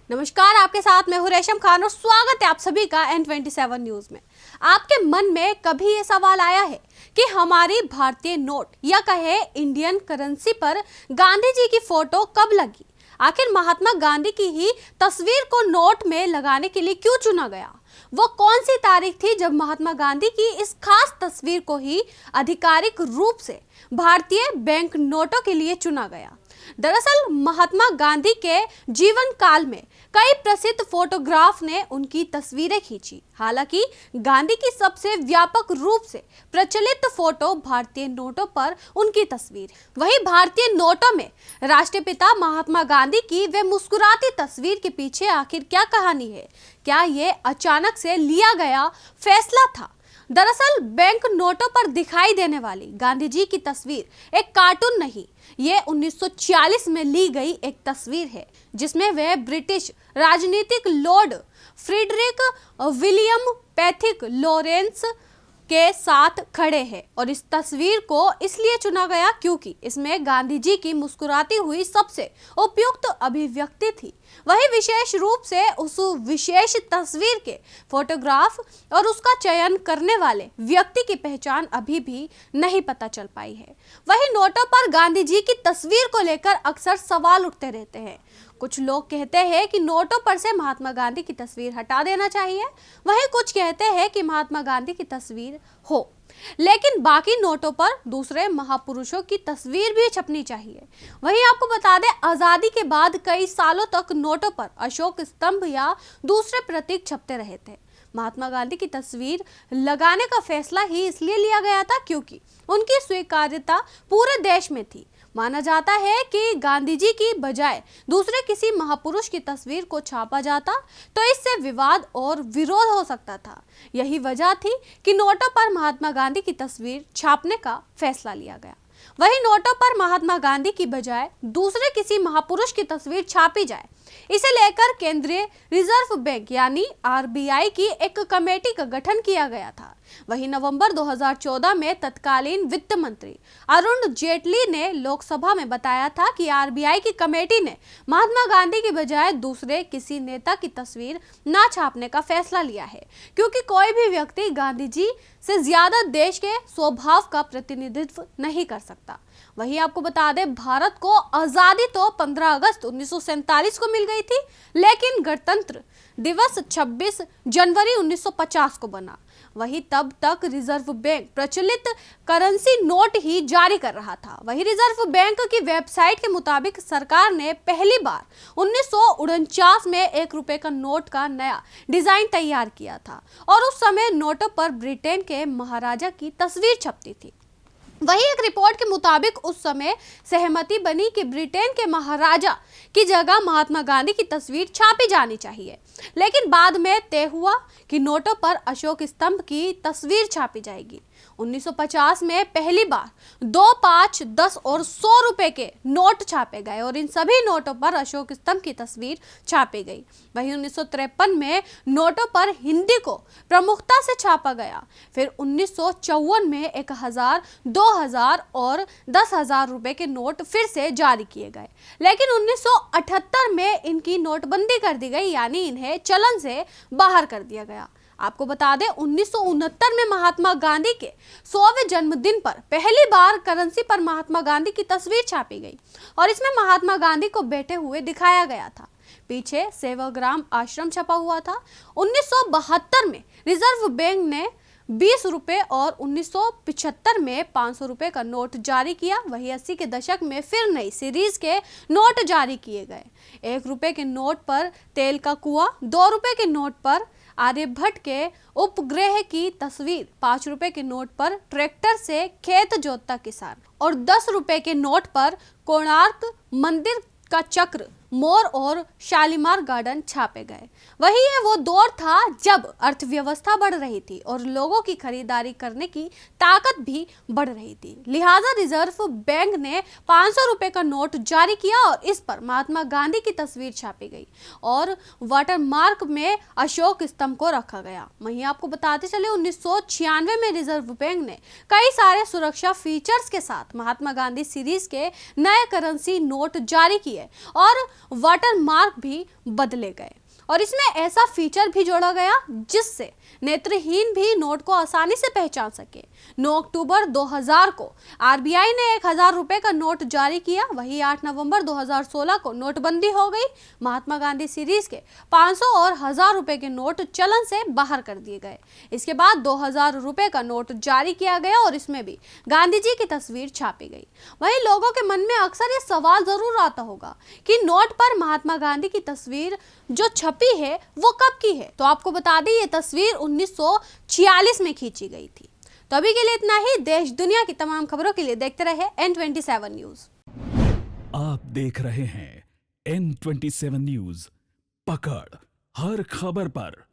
नमस्कार, आपके साथ मैं हूं रेशम खान और स्वागत है आप सभी का N27 न्यूज में। आपके मन में कभी ये सवाल आया है कि हमारी भारतीय नोट या कहे इंडियन करेंसी पर गांधी जी की फोटो कब लगी? आखिर महात्मा गांधी की ही तस्वीर को नोट में लगाने के लिए क्यों चुना गया? वो कौन सी तारीख थी जब महात्मा गांधी की इस खास तस्वीर को ही आधिकारिक रूप से भारतीय बैंक नोटों के लिए चुना गया? दरअसल महात्मा गांधी के जीवन काल में कई प्रसिद्ध फोटोग्राफ ने उनकी तस्वीरें खींची। हालांकि गांधी की सबसे व्यापक रूप से प्रचलित फोटो भारतीय नोटों पर उनकी तस्वीर है। वहीं भारतीय नोटों में राष्ट्रपिता महात्मा गांधी की वे मुस्कुराती तस्वीर के पीछे आखिर क्या कहानी है? क्या ये अचानक से लिया गया फैसला था? दरअसल बैंक नोटों पर दिखाई देने वाली गांधी जी की तस्वीर एक कार्टून नहीं, ये 1946 में ली गई एक तस्वीर है जिसमें वे ब्रिटिश राजनीतिक lord Frederick William Pethick Lawrence के साथ खड़े हैं। और इस तस्वीर को इसलिए चुना गया क्योंकि इसमें गांधी जी की मुस्कुराती हुई सबसे उपयुक्त अभिव्यक्ति थी। वही विशेष रूप से उस विशेष तस्वीर के फोटोग्राफ और उसका चयन करने वाले व्यक्ति की पहचान अभी भी नहीं पता चल पाई है। वही नोटों पर गांधी जी की तस्वीर को लेकर अक्सर सवाल उठते रहते हैं। कुछ लोग कहते हैं कि नोटों पर से महात्मा गांधी की तस्वीर हटा देना चाहिए, वहीं कुछ कहते हैं कि महात्मा गांधी की तस्वीर हो, लेकिन बाकी नोटों पर दूसरे महापुरुषों की तस्वीर भी छपनी चाहिए। वहीं आपको बता दें, आजादी के बाद कई सालों तक नोटों पर अशोक स्तंभ या दूसरे प्रतीक छपते रहे थे। महात्मा गांधी की तस्वीर लगाने का फैसला ही इसलिए लिया गया था क्योंकि उनकी स्वीकार्यता पूरे देश में थी। माना जाता है कि गांधी जी की बजाय दूसरे किसी महापुरुष की तस्वीर को छापा जाता तो इससे विवाद और विरोध हो सकता था। यही वजह थी कि नोटों पर महात्मा गांधी की तस्वीर छापने का फैसला लिया गया। वही नोटों पर महात्मा गांधी की बजाय दूसरे किसी महापुरुष की तस्वीर छापी जाए, इसे लेकर केंद्रीय रिजर्व बैंक यानी आरबीआई की एक कमेटी का गठन किया गया था। वही नवंबर 2014 में तत्कालीन वित्त मंत्री अरुण जेटली ने लोकसभा में बताया था कि आरबीआई की कमेटी ने महात्मा गांधी की बजाय दूसरे किसी नेता की तस्वीर न छापने का फैसला लिया है क्योंकि कोई भी व्यक्ति गांधी जी से ज्यादा देश के स्वभाव का प्रतिनिधित्व नहीं कर सकता। वही आपको बता दें, भारत को आजादी तो 15 अगस्त 1947 को मिल गई थी, लेकिन गणतंत्र दिवस 26 जनवरी 1950 को बना। वही तब तक रिजर्व बैंक प्रचलित करेंसी नोट ही जारी कर रहा था। वही रिजर्व बैंक की वेबसाइट के मुताबिक सरकार ने पहली बार 1949 में 1 रुपए का नोट का नया डिजाइन तैयार किया था और उस समय नोटों पर ब्रिटेन के महाराजा की तस्वीर छपती थी। वही एक रिपोर्ट के मुताबिक उस समय सहमति बनी कि ब्रिटेन के महाराजा की जगह महात्मा गांधी की तस्वीर छापी जानी चाहिए, लेकिन बाद में तय हुआ कि नोटों पर अशोक स्तंभ की तस्वीर छापी जाएगी। 1950 में पहली बार 2, 5, 10 और 100 रुपए के नोट छापे गए और इन सभी नोटों पर अशोक स्तंभ की तस्वीर छापी गई। वहीं 1953 में नोटों पर हिंदी को प्रमुखता से छापा गया। फिर 1954 में 1000, 2000 और 10,000 रुपए के नोट फिर से जारी किए गए, लेकिन 1978 में इनकी नोटबंदी कर दी गई, यानी इन्हें चलन से बाहर कर दिया गया। आपको बता दें, 1969 में महात्मा गांधी के 100वें जन्मदिन पर पहली बार करेंसी पर महात्मा गांधी की तस्वीर छापी गई और इसमें महात्मा गांधी को बैठे हुए दिखाया गया था। पीछे सेवाग्राम आश्रम छपा हुआ था। 1972 में रिजर्व बैंक ने 20 रुपए और 1975 में 500 रुपए का नोट जारी किया। वही 80 के दशक में फिर नई सीरीज के नोट जारी किए गए। 1 रुपए के नोट पर तेल का कुआं, 2 रुपए के नोट पर आर्यभट्ट के उपग्रह की तस्वीर, 5 रुपए के नोट पर ट्रैक्टर से खेत जोतता किसान और 10 रुपए के नोट पर कोणार्क मंदिर का चक्र, मोर और शालीमार गार्डन छापे गए। वही ये वो दौर था जब अर्थव्यवस्था बढ़ रही थी और लोगों की खरीदारी करने की ताकत भी बढ़ रही थी। लिहाजा रिजर्व बैंक ने 500 रुपए का नोट जारी किया और इस पर महात्मा गांधी की तस्वीर छापी गई और वाटरमार्क में अशोक स्तंभ को रखा गया। वहीं आपको बताते चले, 1996 में रिजर्व बैंक ने कई सारे सुरक्षा फीचर्स के साथ महात्मा गांधी सीरीज के नए करेंसी नोट जारी किए और वाटर मार्क भी बदले गए और इसमें ऐसा फीचर भी जोड़ा गया जिससे नेत्रहीन भी नोट को आसानी से पहचान सके। 9 अक्टूबर 2000 को आरबीआई ने 1000 रुपए का नोट जारी किया। वहीं 8 नवंबर 2016 को नोटबंदी हो गई। महात्मा गांधी सीरीज के 500 और 1000 रुपए के नोट चलन से बाहर कर दिए गए। इसके बाद 2000 रुपए का नोट जारी किया गया और इसमें भी गांधी जी की तस्वीर छापी गई। वहीं लोगों के मन में अक्सर ये सवाल जरूर आता होगा कि नोट पर महात्मा गांधी की तस्वीर जो छपी है वो कब की है। तो आपको बता दें ये तस्वीर 1946 में खींची गई थी। तो अभी के लिए इतना ही। देश दुनिया की तमाम खबरों के लिए देखते रहे N27 न्यूज। आप देख रहे हैं N27 न्यूज, पकड़ हर खबर पर।